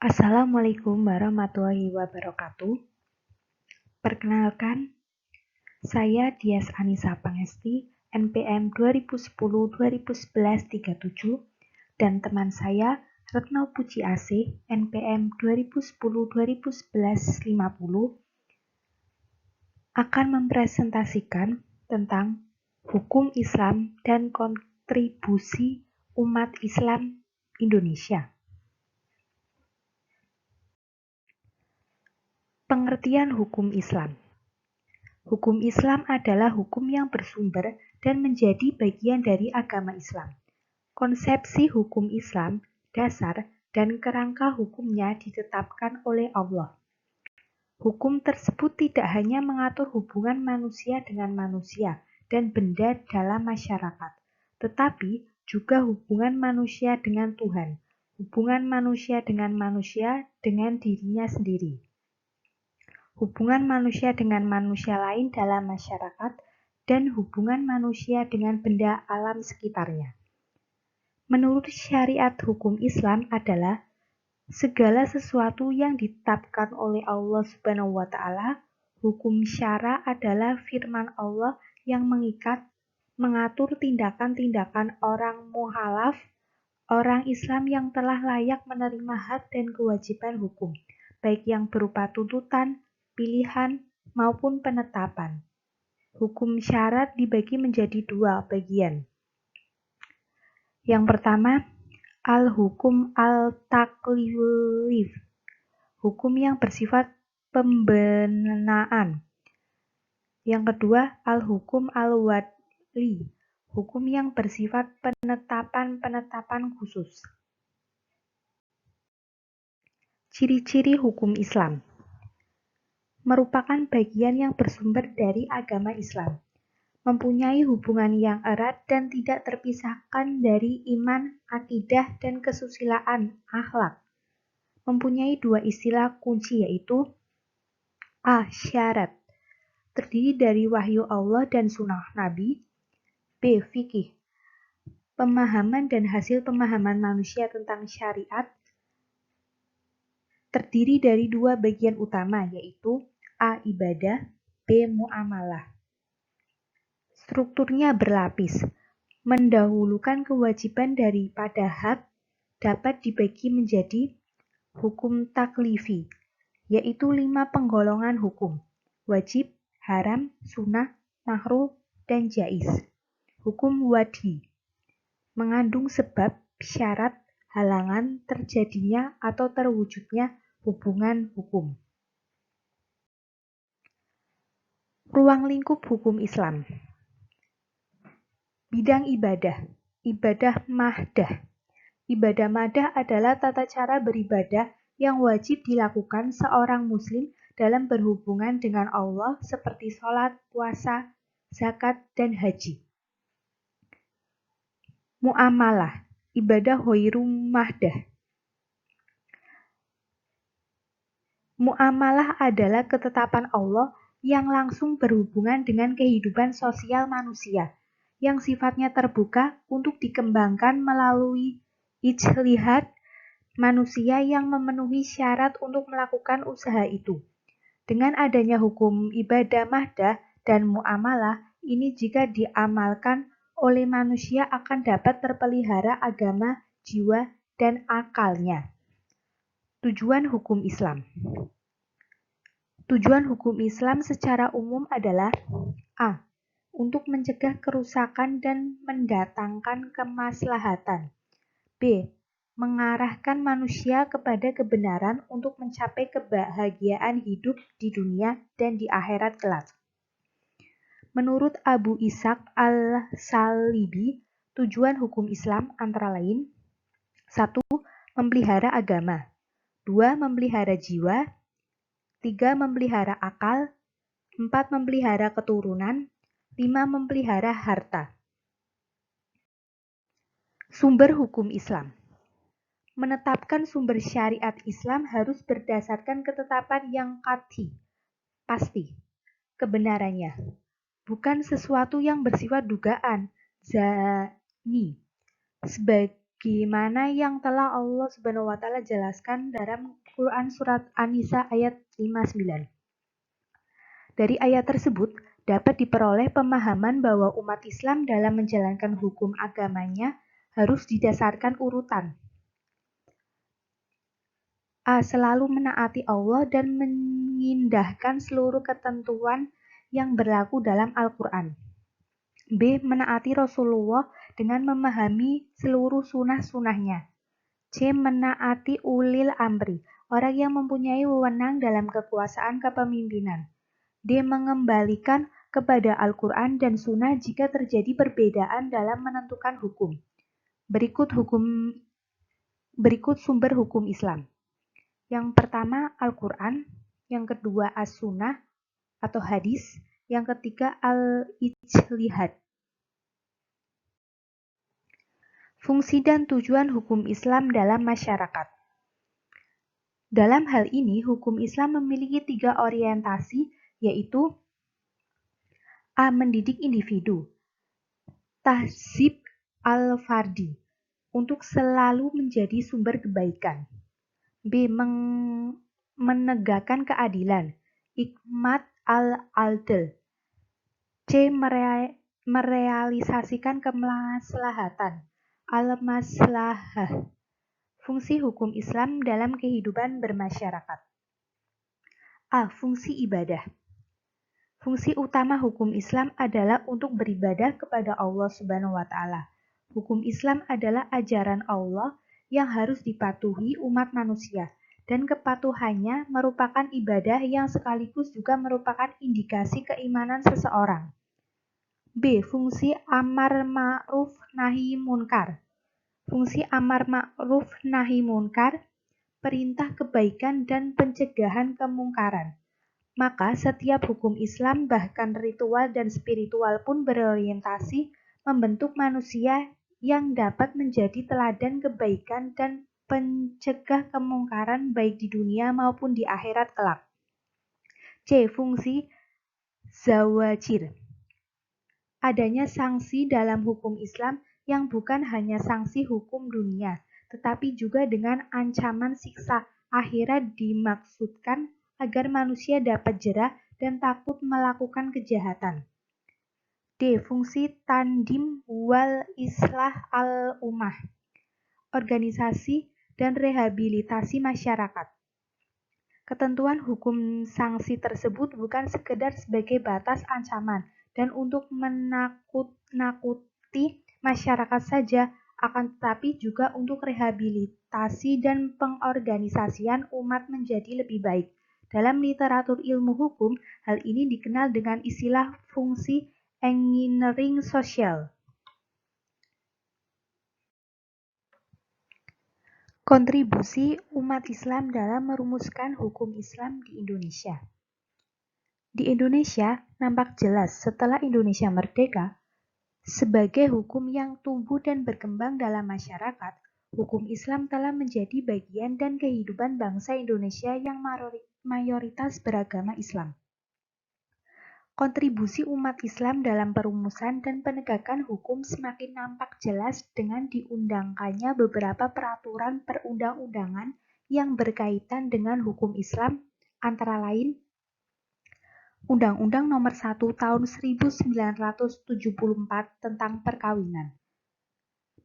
Assalamualaikum warahmatullahi wabarakatuh. Perkenalkan, saya Dias Anissa Pangesti, NPM 2010-2011-37, dan teman saya Retno Puji Asih, NPM 2010-2011-50, akan mempresentasikan tentang hukum Islam dan kontribusi umat Islam Indonesia. Pengertian hukum Islam. Hukum Islam adalah hukum yang bersumber dan menjadi bagian dari agama Islam. Konsepsi hukum Islam, dasar, dan kerangka hukumnya ditetapkan oleh Allah. Hukum tersebut tidak hanya mengatur hubungan manusia dengan manusia dan benda dalam masyarakat, tetapi juga hubungan manusia dengan Tuhan, hubungan manusia dengan dirinya sendiri, hubungan manusia dengan manusia lain dalam masyarakat, dan hubungan manusia dengan benda alam sekitarnya. Menurut syariat hukum Islam adalah segala sesuatu yang ditetapkan oleh Allah Subhanahu wa Ta'ala. Hukum syara adalah firman Allah yang mengatur tindakan-tindakan orang muhalaf, orang Islam yang telah layak menerima hak dan kewajiban hukum, baik yang berupa tuntutan, pilihan, maupun penetapan. Hukum syarat dibagi menjadi dua bagian. Yang pertama, al-hukum al-taklif, hukum yang bersifat pembenaan. Yang kedua, al-hukum al-wadli, hukum yang bersifat penetapan-penetapan khusus. Ciri-ciri hukum Islam merupakan bagian yang bersumber dari agama Islam, mempunyai hubungan yang erat dan tidak terpisahkan dari iman, akidah, dan kesusilaan akhlak. Mempunyai dua istilah kunci yaitu A. Syarat, terdiri dari wahyu Allah dan sunnah Nabi. B. Fikih, pemahaman dan hasil pemahaman manusia tentang syariat, terdiri dari dua bagian utama yaitu A. Ibadah, B. Muamalah. Strukturnya berlapis, mendahulukan kewajiban daripada hak, dapat dibagi menjadi hukum taklifi, yaitu 5 penggolongan hukum, wajib, haram, sunnah, makruh, dan jaiz. Hukum wadhi, mengandung sebab, syarat, halangan terjadinya atau terwujudnya hubungan hukum. Ruang lingkup hukum Islam. Bidang ibadah. Ibadah mahdah. Ibadah mahdah adalah tata cara beribadah yang wajib dilakukan seorang muslim dalam berhubungan dengan Allah seperti sholat, puasa, zakat, dan haji. Muamalah. Ibadah ghairu mahdah. Muamalah adalah ketetapan Allah yang langsung berhubungan dengan kehidupan sosial manusia, yang sifatnya terbuka untuk dikembangkan melalui ijtihad manusia yang memenuhi syarat untuk melakukan usaha itu. Dengan adanya hukum ibadah mahdah dan muamalah, ini jika diamalkan oleh manusia akan dapat terpelihara agama, jiwa, dan akalnya. Tujuan hukum Islam. Tujuan hukum Islam secara umum adalah A. Untuk mencegah kerusakan dan mendatangkan kemaslahatan. B. Mengarahkan manusia kepada kebenaran untuk mencapai kebahagiaan hidup di dunia dan di akhirat kelak. Menurut Abu Ishaq al-Salibi, tujuan hukum Islam antara lain 1. Memelihara agama, 2. Memelihara jiwa, 3. Memelihara akal, 4. Memelihara keturunan, 5. Memelihara harta. Sumber hukum Islam. Menetapkan sumber syariat Islam harus berdasarkan ketetapan yang qat'i, pasti, kebenarannya, bukan sesuatu yang bersifat dugaan, zanni. sebagaimana yang telah Allah Subhanahu wa taala jelaskan dalam Quran surat An-Nisa ayat 59. Dari ayat tersebut dapat diperoleh pemahaman bahwa umat Islam dalam menjalankan hukum agamanya harus didasarkan urutan. A. Selalu menaati Allah dan mengindahkan seluruh ketentuan yang berlaku dalam Al-Quran. B. Menaati Rasulullah dengan memahami seluruh sunnah-sunnahnya. C. Menaati ulil amri, orang yang mempunyai wewenang dalam kekuasaan kepemimpinan. D. Mengembalikan kepada Al-Quran dan Sunnah jika terjadi perbedaan dalam menentukan hukum. Berikut sumber hukum Islam. Yang pertama Al-Quran, yang kedua As-Sunnah atau hadis, yang ketiga Al-Ijtihad. Fungsi dan tujuan hukum Islam dalam masyarakat. Dalam hal ini, hukum Islam memiliki 3 orientasi, yaitu A. Mendidik individu, tahzib al-fardi, untuk selalu menjadi sumber kebaikan. B. Menegakkan keadilan, ikmat al-adl. C. Merealisasikan kemaslahatan, al-maslahah. Fungsi hukum Islam dalam kehidupan bermasyarakat. A. Fungsi ibadah. Fungsi utama hukum Islam adalah untuk beribadah kepada Allah Subhanahu wa taala. Hukum Islam adalah ajaran Allah yang harus dipatuhi umat manusia, dan kepatuhannya merupakan ibadah yang sekaligus juga merupakan indikasi keimanan seseorang. B. Fungsi amar ma'ruf nahi munkar. Fungsi amar ma'ruf nahi munkar, perintah kebaikan dan pencegahan kemungkaran. Maka setiap hukum Islam, bahkan ritual dan spiritual pun berorientasi membentuk manusia yang dapat menjadi teladan kebaikan dan pencegah kemungkaran baik di dunia maupun di akhirat kelak. C. Fungsi zawajir. Adanya sanksi dalam hukum Islam yang bukan hanya sanksi hukum dunia, tetapi juga dengan ancaman siksa akhirat dimaksudkan agar manusia dapat jera dan takut melakukan kejahatan. D. Fungsi tandim wal islah al-ummah, organisasi dan rehabilitasi masyarakat. Ketentuan hukum sanksi tersebut bukan sekedar sebagai batas ancaman dan untuk menakut-nakuti masyarakat saja, akan tetapi juga untuk rehabilitasi dan pengorganisasian umat menjadi lebih baik. Dalam literatur ilmu hukum, hal ini dikenal dengan istilah fungsi engineering sosial. Kontribusi umat Islam dalam merumuskan hukum Islam di Indonesia. Di Indonesia, nampak jelas setelah Indonesia merdeka, sebagai hukum yang tumbuh dan berkembang dalam masyarakat, hukum Islam telah menjadi bagian dan kehidupan bangsa Indonesia yang mayoritas beragama Islam. Kontribusi umat Islam dalam perumusan dan penegakan hukum semakin nampak jelas dengan diundangkannya beberapa peraturan perundang-undangan yang berkaitan dengan hukum Islam, antara lain Undang-Undang Nomor 1 Tahun 1974 tentang Perkawinan,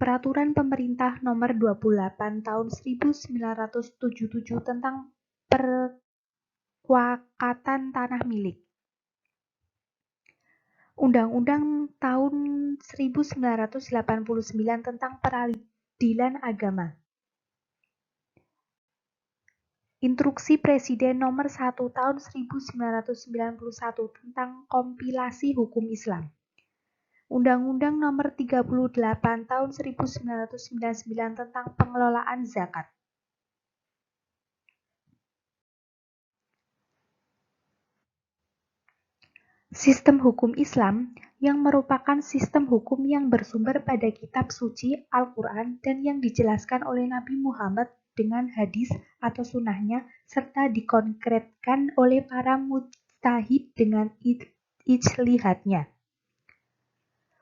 Peraturan Pemerintah Nomor 28 Tahun 1977 tentang Perwakatan Tanah Milik, Undang-Undang Tahun 1989 tentang Peradilan Agama, Instruksi Presiden Nomor 1 Tahun 1991 tentang Kompilasi Hukum Islam, Undang-Undang Nomor 38 Tahun 1999 tentang Pengelolaan Zakat. Sistem hukum Islam yang merupakan sistem hukum yang bersumber pada kitab suci Al-Quran dan yang dijelaskan oleh Nabi Muhammad dengan hadis atau sunnahnya, serta dikonkretkan oleh para mujtahid dengan ijtihadnya.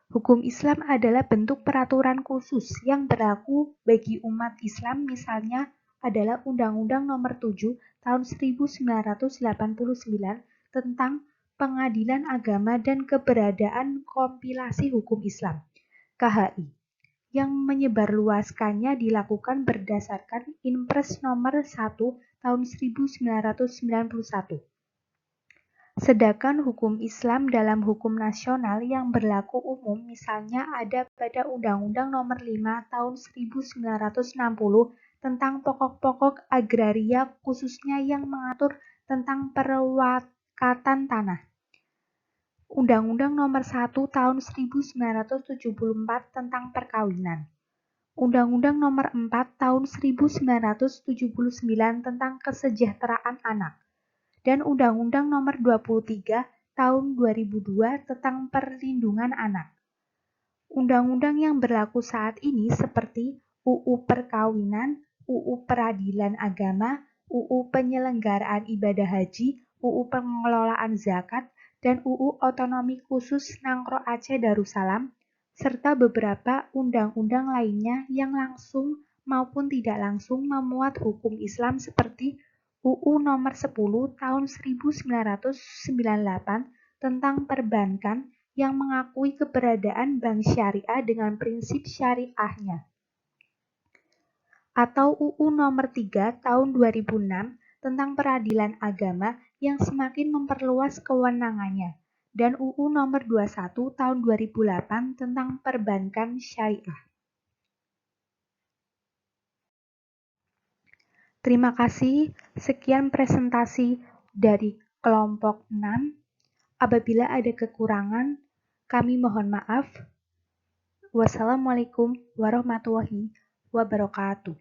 Hukum Islam adalah bentuk peraturan khusus yang berlaku bagi umat Islam, misalnya adalah Undang-Undang Nomor 7 Tahun 1989 tentang Pengadilan Agama dan Keberadaan Kompilasi Hukum Islam (KHI), yang menyebarluaskannya dilakukan berdasarkan Inpres Nomor 1 Tahun 1991. Sedangkan hukum Islam dalam hukum nasional yang berlaku umum misalnya ada pada Undang-Undang Nomor 5 Tahun 1960 tentang pokok-pokok agraria khususnya yang mengatur tentang perwakatan tanah. Undang-Undang Nomor 1 Tahun 1974 tentang perkawinan. Undang-Undang Nomor 4 Tahun 1979 tentang kesejahteraan anak. Dan Undang-Undang Nomor 23 Tahun 2002 tentang perlindungan anak. Undang-undang yang berlaku saat ini seperti UU Perkawinan, UU Peradilan Agama, UU Penyelenggaraan Ibadah Haji, UU Pengelolaan Zakat, dan UU Otonomi Khusus Nangro Aceh Darussalam, serta beberapa undang-undang lainnya yang langsung maupun tidak langsung memuat hukum Islam seperti UU Nomor 10 Tahun 1998 tentang perbankan yang mengakui keberadaan bank syariah dengan prinsip syariahnya, atau UU Nomor 3 Tahun 2006 tentang peradilan agama yang semakin memperluas kewenangannya, dan UU Nomor 21 Tahun 2008 tentang perbankan syariah. Terima kasih, sekian presentasi dari kelompok 6. Apabila ada kekurangan, kami mohon maaf. Wassalamualaikum warahmatullahi wabarakatuh.